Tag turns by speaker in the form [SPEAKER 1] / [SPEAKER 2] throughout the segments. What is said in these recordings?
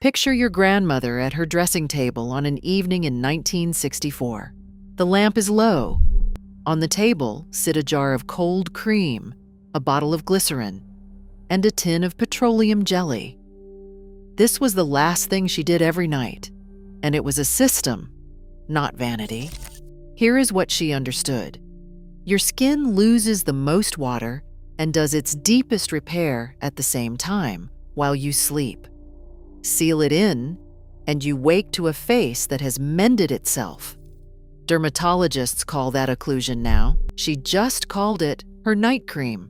[SPEAKER 1] Picture your grandmother at her dressing table on an evening in 1964. The lamp is low. On the table sit a jar of cold cream, a bottle of glycerin, and a tin of petroleum jelly. This was the last thing she did every night, and it was a system, not vanity. Here is what she understood. Your skin loses the most water and does its deepest repair at the same time while you sleep. Seal it in, and you wake to a face that has mended itself. Dermatologists call that occlusion now. She just called it her night cream.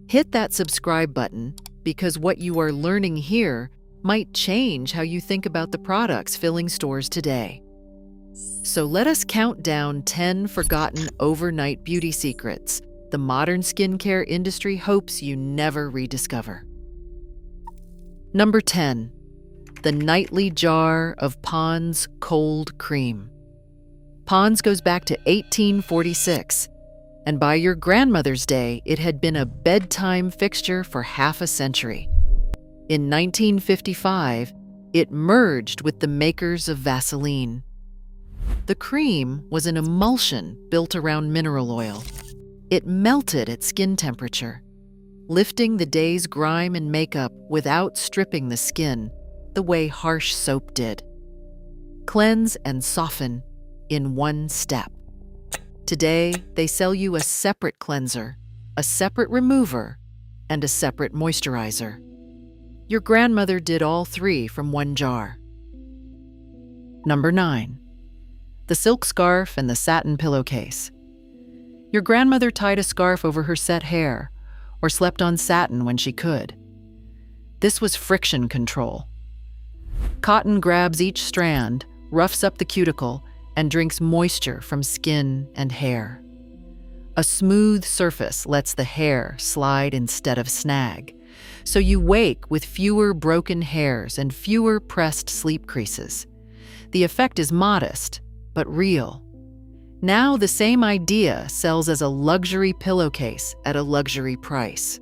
[SPEAKER 1] Hit that subscribe button because what you are learning here might change how you think about the products filling stores today. So let us count down 10 forgotten overnight beauty secrets the modern skincare industry hopes you never rediscover. Number 10. The nightly jar of Pond's cold cream. Pond's goes back to 1846, and by your grandmother's day, it had been a bedtime fixture for half a century. In 1955, it merged with the makers of Vaseline. The cream was an emulsion built around mineral oil. It melted at skin temperature, lifting the day's grime and makeup without stripping the skin the way harsh soap did. Cleanse and soften in one step. Today, they sell you a separate cleanser, a separate remover, and a separate moisturizer. Your grandmother did all three from one jar. Number 9. The silk scarf and the satin pillowcase. Your grandmother tied a scarf over her set hair or slept on satin when she could. This was friction control. Cotton grabs each strand, roughs up the cuticle, and drinks moisture from skin and hair. A smooth surface lets the hair slide instead of snag, so you wake with fewer broken hairs and fewer pressed sleep creases. The effect is modest, but real. Now the same idea sells as a luxury pillowcase at a luxury price.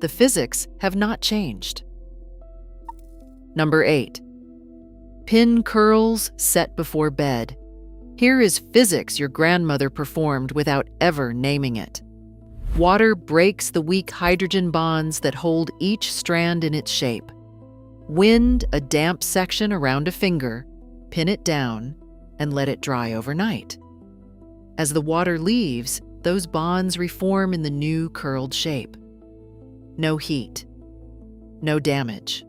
[SPEAKER 1] The physics have not changed. Number 8. Pin curls set before bed. Here is physics your grandmother performed without ever naming it. Water breaks the weak hydrogen bonds that hold each strand in its shape. Wind a damp section around a finger, pin it down, and let it dry overnight. As the water leaves, those bonds reform in the new curled shape. No heat, no damage.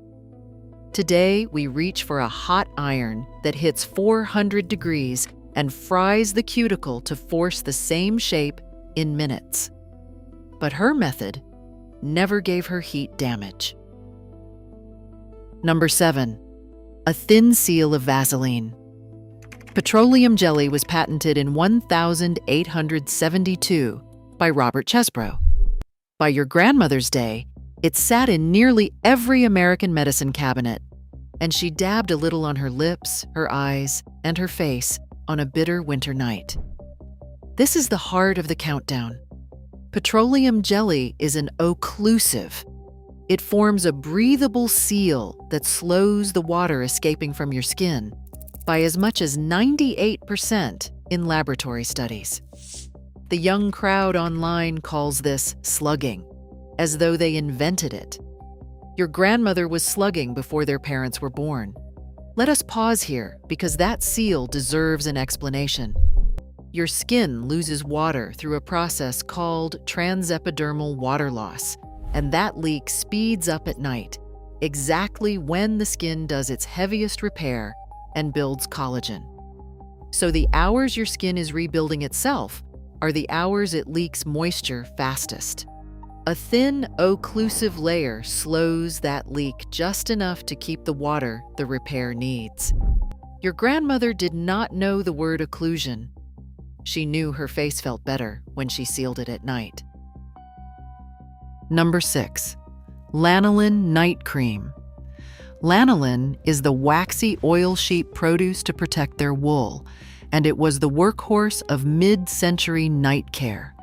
[SPEAKER 1] Today, we reach for a hot iron that hits 400 degrees and fries the cuticle to force the same shape in minutes. But her method never gave her heat damage. Number 7. A thin seal of Vaseline. Petroleum jelly was patented in 1872 by Robert Chesbrough. By your grandmother's day, it sat in nearly every American medicine cabinet, and she dabbed a little on her lips, her eyes, and her face on a bitter winter night. This is the heart of the countdown. Petroleum jelly is an occlusive. It forms a breathable seal that slows the water escaping from your skin by as much as 98% in laboratory studies. The young crowd online calls this slugging, as though they invented it. Your grandmother was slugging before their parents were born. Let us pause here because that seal deserves an explanation. Your skin loses water through a process called transepidermal water loss, and that leak speeds up at night, exactly when the skin does its heaviest repair and builds collagen. So the hours your skin is rebuilding itself are the hours it leaks moisture fastest. A thin, occlusive layer slows that leak just enough to keep the water the repair needs. Your grandmother did not know the word occlusion. She knew her face felt better when she sealed it at night. Number 6. Lanolin Night Cream. Lanolin is the waxy oil sheep produce to protect their wool, and it was the workhorse of mid-century night care.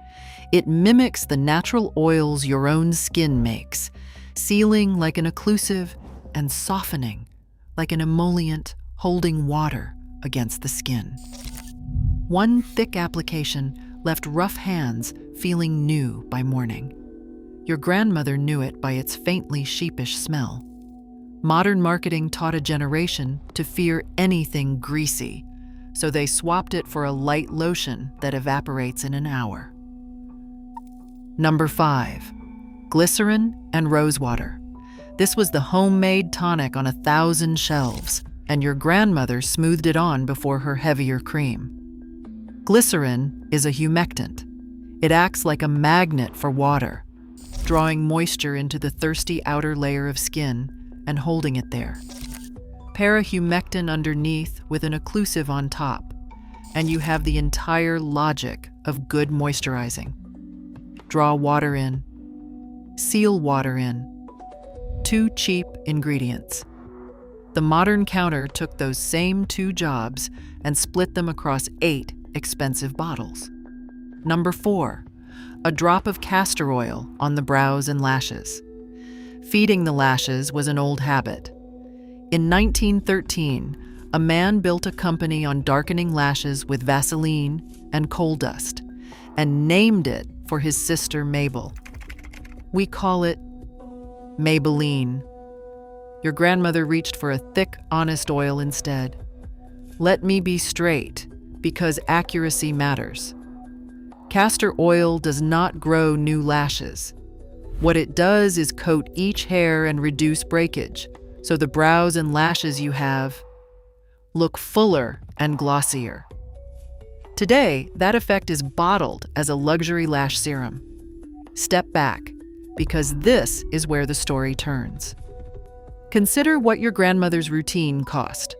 [SPEAKER 1] It mimics the natural oils your own skin makes, sealing like an occlusive and softening like an emollient holding water against the skin. One thick application left rough hands feeling new by morning. Your grandmother knew it by its faintly sheepish smell. Modern marketing taught a generation to fear anything greasy, so they swapped it for a light lotion that evaporates in an hour. Number 5. Glycerin and rosewater. This was the homemade tonic on 1,000 shelves, and your grandmother smoothed it on before her heavier cream. Glycerin is a humectant. It acts like a magnet for water, drawing moisture into the thirsty outer layer of skin and holding it there. Pair a humectant underneath with an occlusive on top, and you have the entire logic of good moisturizing. Draw water in, seal water in. 2 cheap ingredients. The modern counter took those same 2 jobs and split them across 8 expensive bottles. Number 4, a drop of castor oil on the brows and lashes. Feeding the lashes was an old habit. In 1913, a man built a company on darkening lashes with Vaseline and coal dust, and named it for his sister Mabel. We call it Maybelline. Your grandmother reached for a thick, honest oil instead. Let me be straight, because accuracy matters. Castor oil does not grow new lashes. What it does is coat each hair and reduce breakage, so the brows and lashes you have look fuller and glossier. Today, that effect is bottled as a luxury lash serum. Step back, because this is where the story turns. Consider what your grandmother's routine cost.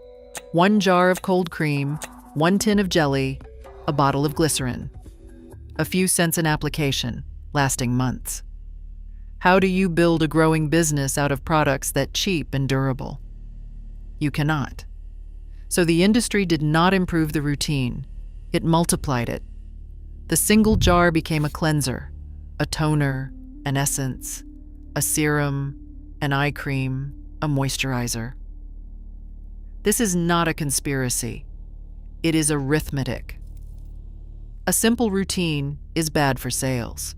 [SPEAKER 1] 1 jar of cold cream, 1 tin of jelly, a bottle of glycerin. A few cents an application, lasting months. How do you build a growing business out of products that cheap and durable? You cannot. So the industry did not improve the routine. It multiplied it. The single jar became a cleanser, a toner, an essence, a serum, an eye cream, a moisturizer. This is not a conspiracy. It is arithmetic. A simple routine is bad for sales.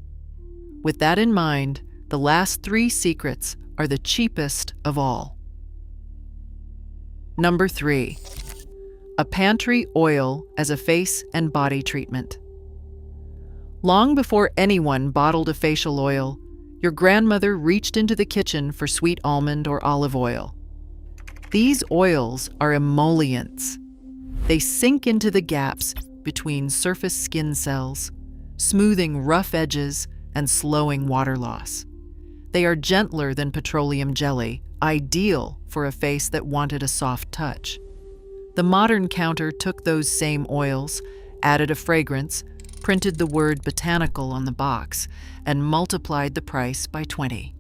[SPEAKER 1] With that in mind, the last 3 secrets are the cheapest of all. Number 3, a pantry oil as a face and body treatment. Long before anyone bottled a facial oil, your grandmother reached into the kitchen for sweet almond or olive oil. These oils are emollients. They sink into the gaps between surface skin cells, smoothing rough edges and slowing water loss. They are gentler than petroleum jelly, ideal for a face that wanted a soft touch. The modern counter took those same oils, added a fragrance, printed the word botanical on the box, and multiplied the price by 20.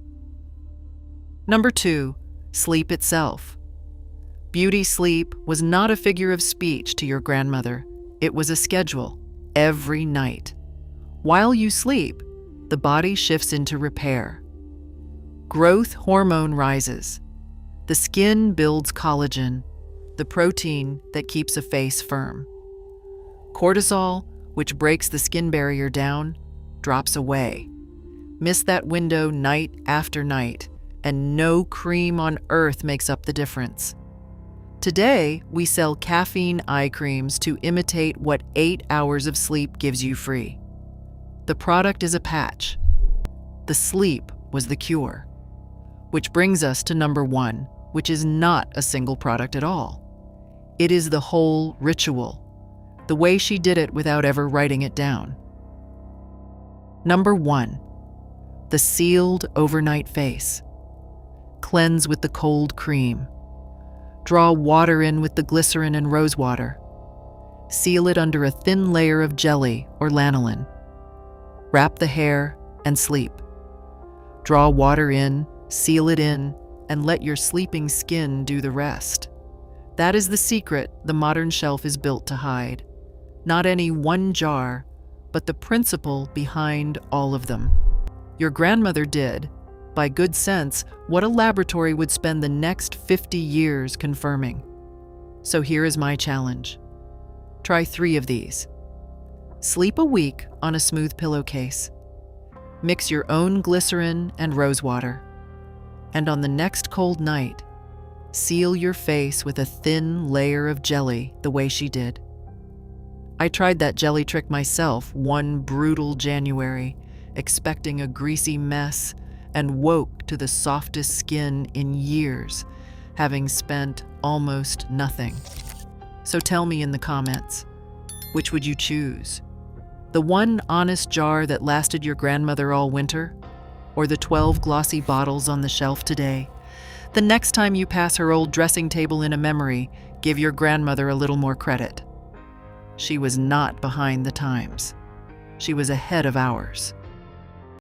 [SPEAKER 1] Number 2, sleep itself. Beauty sleep was not a figure of speech to your grandmother. It was a schedule, every night. While you sleep, the body shifts into repair. Growth hormone rises. The skin builds collagen, the protein that keeps a face firm. Cortisol, which breaks the skin barrier down, drops away. Miss that window night after night, and no cream on earth makes up the difference. Today, we sell caffeine eye creams to imitate what 8 hours of sleep gives you free. The product is a patch. The sleep was the cure. Which brings us to number 1, which is not a single product at all. It is the whole ritual, the way she did it without ever writing it down. Number 1, the sealed overnight face. Cleanse with the cold cream. Draw water in with the glycerin and rosewater. Seal it under a thin layer of jelly or lanolin. Wrap the hair and sleep. Draw water in, seal it in, and let your sleeping skin do the rest. That is the secret the modern shelf is built to hide. Not any one jar, but the principle behind all of them. Your grandmother did, by good sense, what a laboratory would spend the next 50 years confirming. So here is my challenge. Try 3 of these. Sleep a week on a smooth pillowcase. Mix your own glycerin and rose water. And on the next cold night, seal your face with a thin layer of jelly the way she did. I tried that jelly trick myself one brutal January, expecting a greasy mess, and woke to the softest skin in years, having spent almost nothing. So tell me in the comments, which would you choose? The one honest jar that lasted your grandmother all winter? Or the 12 glossy bottles on the shelf today? The next time you pass her old dressing table in a memory, give your grandmother a little more credit. She was not behind the times. She was ahead of ours.